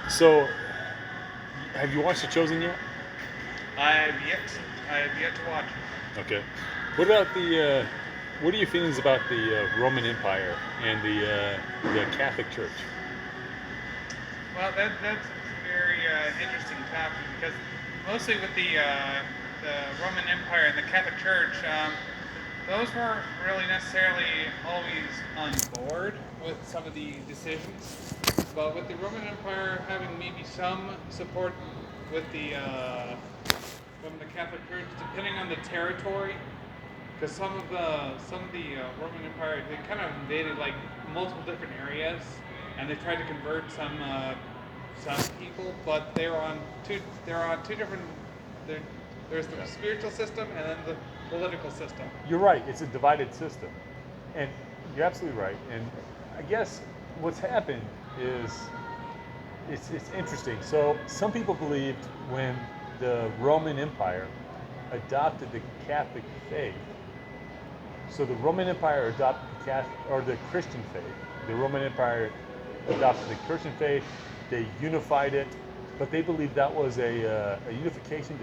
So, have you watched The Chosen yet? I have yet, I have yet to watch it. Okay. What about the? What are your feelings about the Roman Empire and the Catholic Church? Well, that's a very interesting topic because mostly with the Roman Empire and the Catholic Church, those weren't really necessarily always on board with some of the decisions. But with the Roman Empire having maybe some support with the from the Catholic Church, depending on the territory, because some of the Roman Empire they kind of invaded like multiple different areas, and they tried to convert some people, but they were on two different. There, there's the Yeah. spiritual system and then the political system. You're right. It's a divided system, and you're absolutely right. And I guess what's happened is it's interesting. So some people believed when the Roman Empire adopted the Catholic faith. So the Roman Empire adopted the Catholic or the Christian faith. The Roman Empire adopted the Christian faith. They unified it, but they believed that was a unification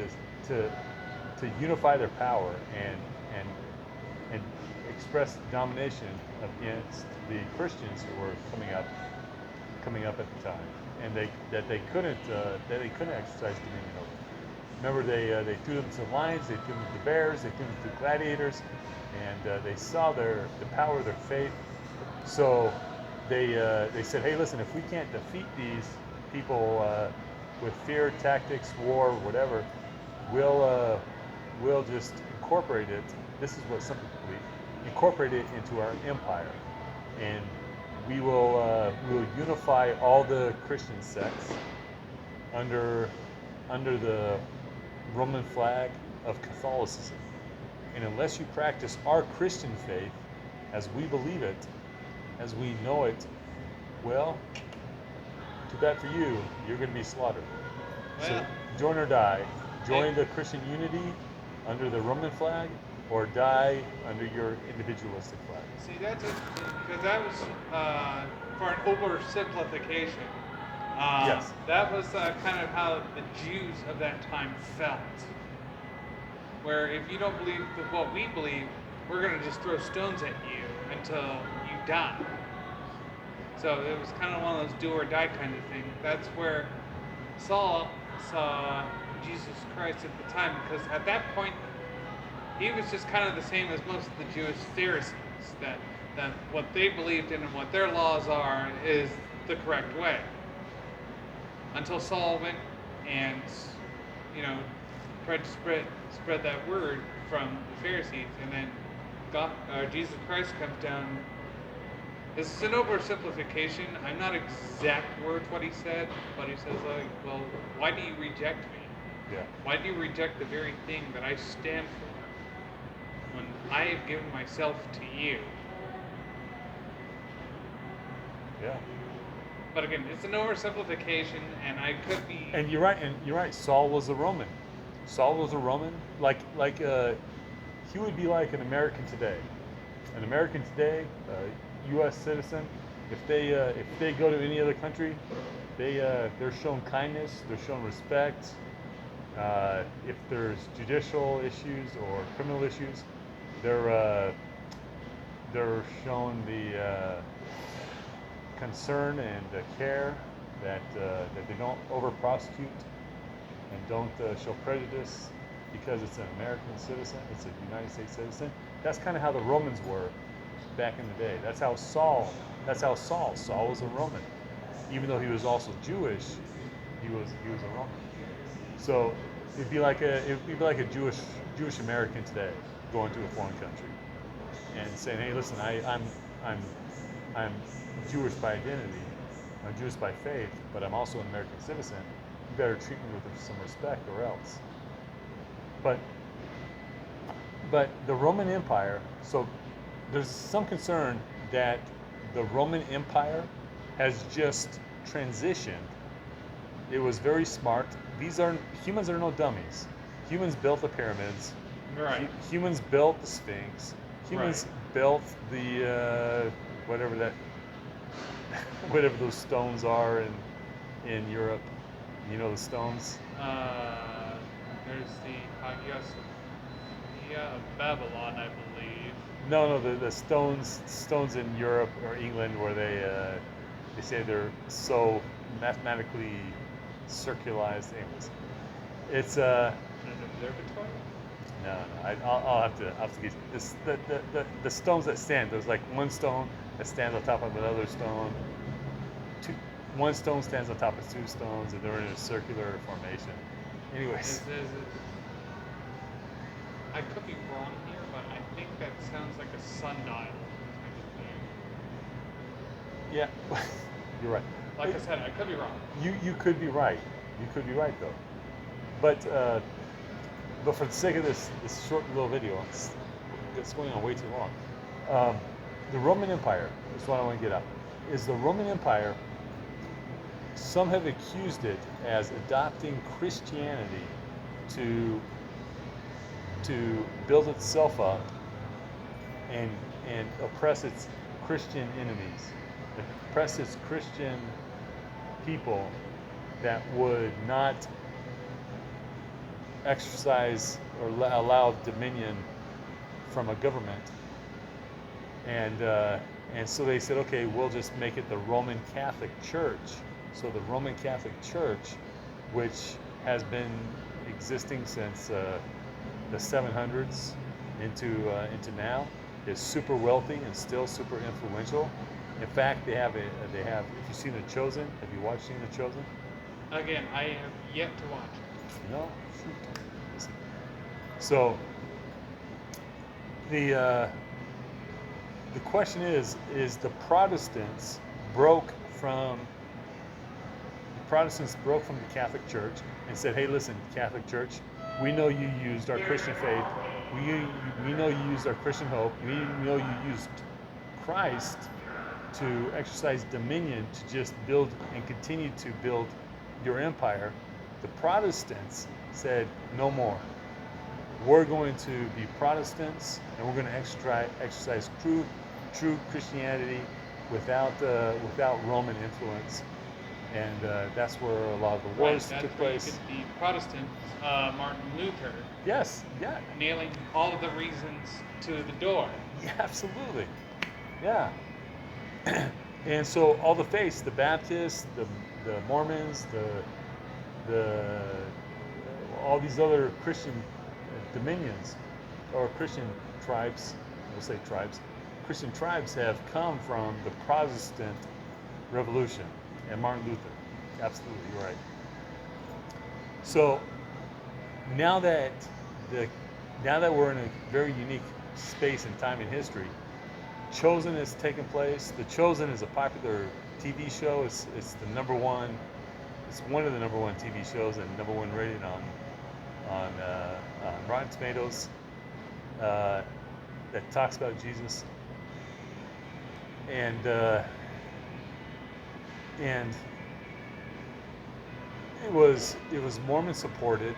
to to unify their power and and express domination against the Christians who were coming up at the time, and they couldn't exercise dominion over. Remember, they threw them to lions, they threw them to bears, they threw them to gladiators, and they saw the power of their faith. So they said, hey, listen, if we can't defeat these people with fear, tactics, war, whatever, we'll we'll just incorporate it. This is what some people believe. Incorporate it into our empire, and we will unify all the Christian sects under under the Roman flag of Catholicism. And unless you practice our Christian faith as we believe it, as we know it, well, too bad for you. You're going to be slaughtered. So Well, join or die. it, Join the Christian unity under the Roman flag, or die under your individualistic flag. see that's because that was for an oversimplification. Yes. That was kind of how the Jews of that time felt. Where if you don't believe what we believe, we're going to just throw stones at you until you die. So it was kind of one of those do or die kind of thing. That's where Saul saw Jesus Christ at the time, because at that point he was just kind of the same as most of the Jewish Pharisees. That what they believed in and what their laws are is the correct way. Until Saul went and you know tried to spread that word from the Pharisees, and then Jesus Christ comes down. This is an oversimplification. I'm not exact words what he said, but he says like, well, why do you reject me? Yeah. Why do you reject the very thing that I stand for when I have given myself to you? Yeah. But again, it's an oversimplification, and I could be. And you're right. And you're right. Saul was a Roman. Saul was a Roman. He would be like an American today. An American today, U.S. citizen. If they go to any other country, they're shown kindness. They're shown respect. If there's judicial issues or criminal issues, they're uh, they're shown the concern and care that they don't over prosecute and don't show prejudice because it's an American citizen, it's a United States citizen. That's kind of how the Romans were back in the day. That's how Saul. That's how Saul. Saul was a Roman, even though he was also Jewish. He was a Roman. So it'd be like a Jewish American today going to a foreign country and saying, hey, listen, I'm I'm Jewish by identity, I'm Jewish by faith, but I'm also an American citizen. You better treat me with some respect, or else. But the Roman Empire. So there's some concern that the Roman Empire has just transitioned. It was very smart. These are humans are no dummies. Humans built the pyramids. Right. Humans built the Sphinx. Humans built the whatever that whatever those stones are in Europe? You know the stones? There's the Hagia Sophia of Babylon, I believe. No, the stones in Europe or England where they say they're so mathematically circularized. Anyways, it's An observatory? no, I'll have to get this the stones that stand. There's like one stone that stands on top of another stone. Two, one stone stands on top of two stones, and they're in a circular formation. Anyways, I could be wrong here, but I think that sounds like a sundial type of thing. yeah, you're right. Like I said, I could be wrong. You could be right. You could be right though. But for the sake of this short little video, it's going on way too long. The Roman Empire is what I want to get at. Is the Roman Empire? Some have accused it as adopting Christianity to build itself up and oppress its Christian enemies, oppress its Christian people that would not exercise or allow dominion from a government, and so they said, okay, we'll just make it the Roman Catholic Church. So the Roman Catholic Church, which has been existing since the 700s into now, is super wealthy and still super influential. In fact, they have. If you've seen The Chosen, have you watched The Chosen? Again, I have yet to watch it. No. Listen. So the question is the Protestants broke from the Catholic Church and said, hey, listen, Catholic Church, we know you used our Christian faith, we know you used our Christian hope, we know you used Christ to exercise dominion to just build and continue to build your empire. The Protestants said, no more. We're going to be Protestants, and we're going to exercise true Christianity without Roman influence, and that's where a lot of the wars Right, took that's place. where you get the Protestant Martin Luther Yes, yeah, nailing all of the reasons to the door. yeah, absolutely, yeah. And so all the faiths, the Baptists, the Mormons, the all these other Christian dominions or Christian tribes, we'll say tribes, Christian tribes have come from the Protestant Revolution and Martin Luther. Absolutely, you're right. So now that we're in a very unique space and time in history, Chosen has taken place. The Chosen is a popular TV show. It's the number one. It's one of the number one TV shows and number one rated on Rotten Tomatoes that talks about Jesus. And it was Mormon supported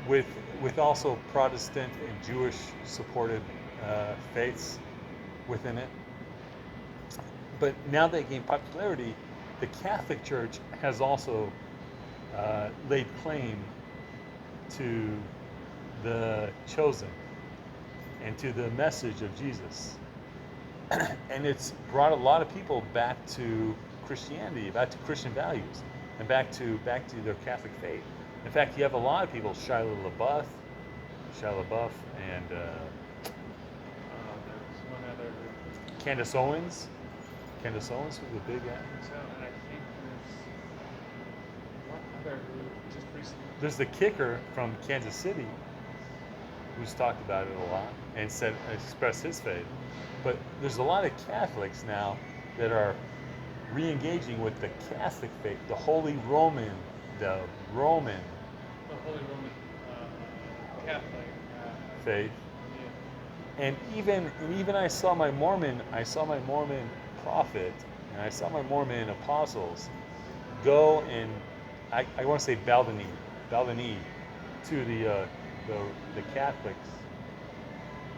with also Protestant and Jewish supported faiths within it. But now they gain popularity, the Catholic Church has also laid claim to the Chosen and to the message of Jesus. And it's brought a lot of people back to Christianity, back to Christian values, and back to their Catholic faith. In fact, you have a lot of people, Shia LaBeouf, and There's one other. Candace Owens. Candace Owens was a big guy. So, and I think there's one other who just recently. There's the kicker from Kansas City, who's talked about it a lot and expressed his faith. But there's a lot of Catholics now that are re-engaging with the Catholic faith, the Holy Roman. The Holy Roman Catholic. Faith. Yeah. And even I saw my Mormon prophet, and I saw my Mormon apostles go and I want to say bow the knee to the Catholics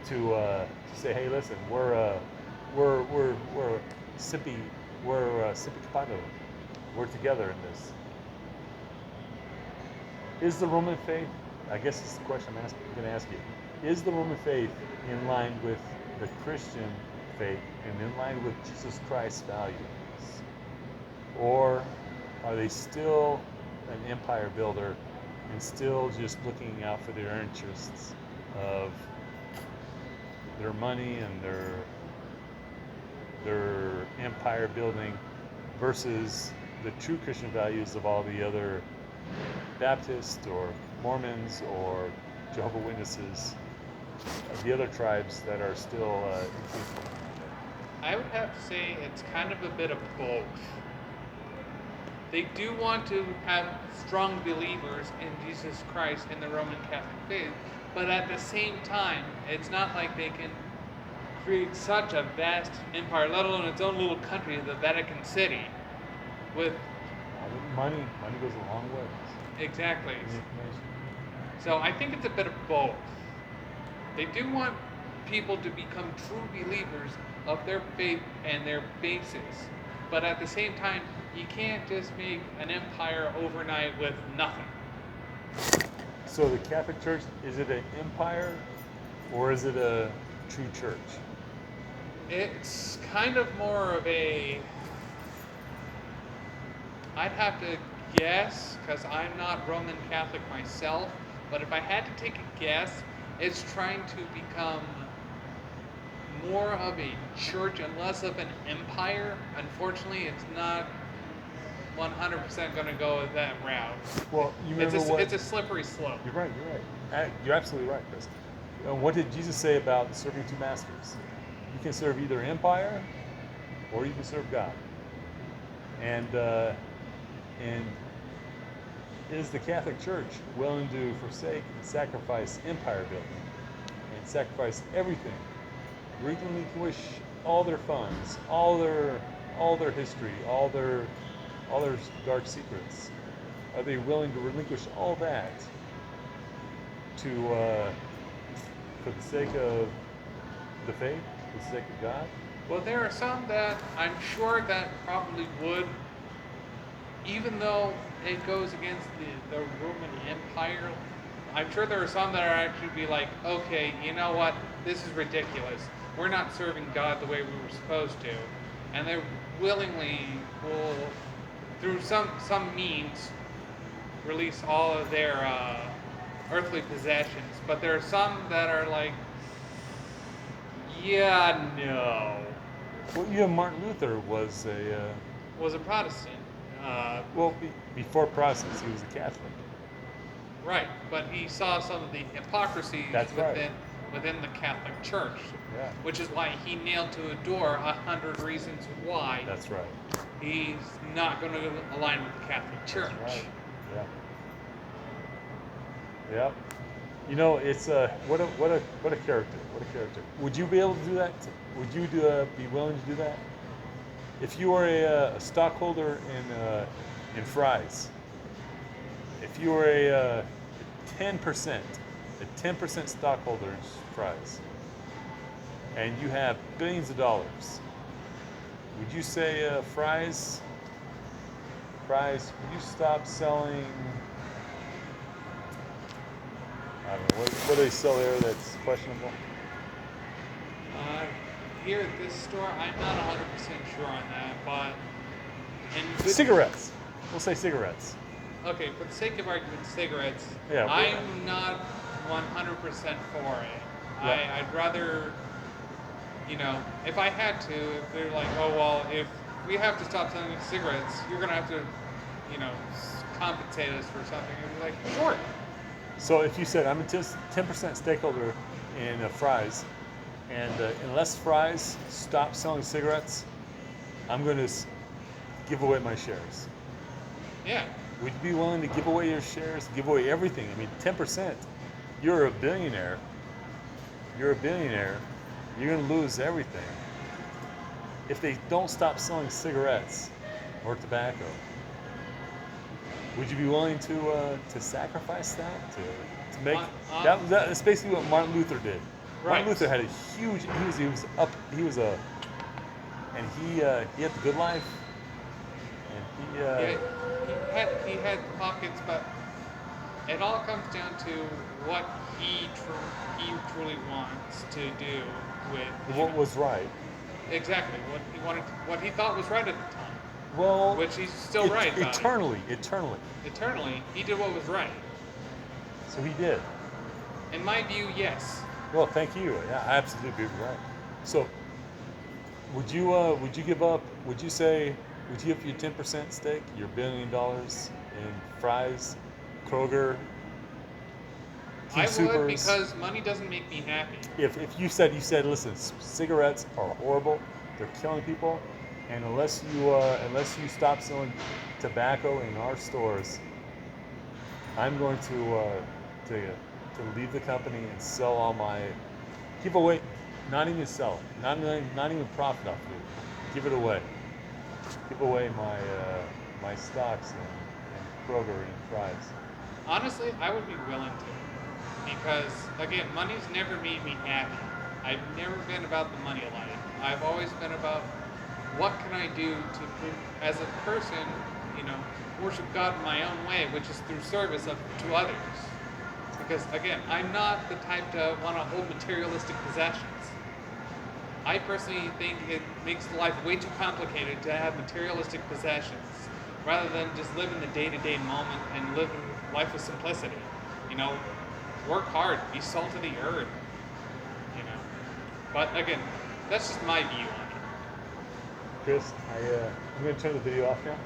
to say, hey, listen, we're Sippy Capano. We're together in this. Is the Roman faith, I guess it's the question I'm going to ask you, is the Roman faith in line with the Christian faith and in line with Jesus Christ's values? Or are they still an empire builder and still just looking out for their interests of their money and their empire building versus the true Christian values of all the other Baptists or Mormons or Jehovah Witnesses, the other tribes that are still increasing? I would have to say it's kind of a bit of both. They do want to have strong believers in Jesus Christ in the Roman Catholic faith, but at the same time, it's not like they can create such a vast empire, let alone its own little country, the Vatican City, with Money goes a long way. exactly. in the information. So I think it's a bit of both. They do want people to become true believers of their faith and their basis, but at the same time, you can't just make an empire overnight with nothing. So the Catholic Church, is it an empire or is it a true church? It's kind of more of a. I'd have to guess, because I'm not Roman Catholic myself, but if I had to take a guess, it's trying to become more of a church and less of an empire. Unfortunately, it's not 100% going to go that route. Well, you remember It's a slippery slope. You're right. You're absolutely right, Chris. What did Jesus say about serving two masters? You can serve either empire or you can serve God. And is the Catholic Church willing to forsake and sacrifice empire building and sacrifice everything, relinquish all their funds, all their history, all their dark secrets? Are they willing to relinquish all that to for the sake of the faith, for the sake of God? Well, there are some that I'm sure that probably would, even though it goes against the Roman Empire. I'm sure there are some that are actually be like, okay, you know what, this is ridiculous. We're not serving God the way we were supposed to. And they willingly will, through some means, release all of their earthly possessions. But there are some that are like, yeah, no. Well, you know, Martin Luther was Was a Protestant. Before Protestants, he was a Catholic. Right, but he saw some of the hypocrisies That's right. within the Catholic Church, Yeah, which is why he nailed to a door 100 reasons why that's right. he's not going to align with the Catholic Church. That's right. Yeah. Yep. You know, it's what a character. What a character. Would you be able to do that? Would you be willing to do that? If you were a stockholder in Fry's, if you were a 10% stockholder in Fry's, and you have billions of dollars, would you say Fry's, would you stop selling? I don't know, what do they sell there that's questionable? Here at this store, I'm not 100% sure on that, but Cigarettes. We'll say cigarettes. Okay, for the sake of argument, cigarettes. Yeah, I'm not 100% for it. Yeah. I'd rather, if I had to, if they're like, oh well, if we have to stop selling cigarettes, you're gonna have to, compensate us for something. I'd be like, sure. So if you said I'm a 10% stakeholder in Fry's, and unless Fry's stops selling cigarettes, I'm going to give away my shares. Yeah. Would you be willing to give away your shares, give away everything? I mean, 10%. You're a billionaire. You're going to lose everything. If they don't stop selling cigarettes or tobacco, would you be willing to sacrifice that to make that's basically what Martin Luther did. Right. Martin Luther had a huge. He had the good life, and he had pockets, but It all comes down to what he truly wants to do with you What know, was right? exactly what he thought was right at the time, Well, which he's still right about it. eternally. Eternally, he did what was right. So he did. In my view, yes. Well, thank you. Yeah, absolutely right. So, would you give up? Would you say? Would you give your 10% stake, your $1 billion in Fry's, Kroger, King I would Supers? because money doesn't make me happy. If you said, listen, cigarettes are horrible, they're killing people, and unless you stop selling tobacco in our stores, I'm going to leave the company and sell all my give away, not even sell, not even profit off of it, give it away, give away my stocks and Kroger and Fry's. Honestly, I would be willing to. Because, again, money's never made me happy. I've never been about the money life. I've always been about what can I do to, as a person, worship God in my own way, which is through service to others. Because, again, I'm not the type to want to hold materialistic possessions. I personally think it makes life way too complicated to have materialistic possessions rather than just live in the day-to-day moment and live life with simplicity. You know, work hard, be salt of the earth. You know, but again, that's just my view on it. Chris, I'm going to turn the video off now.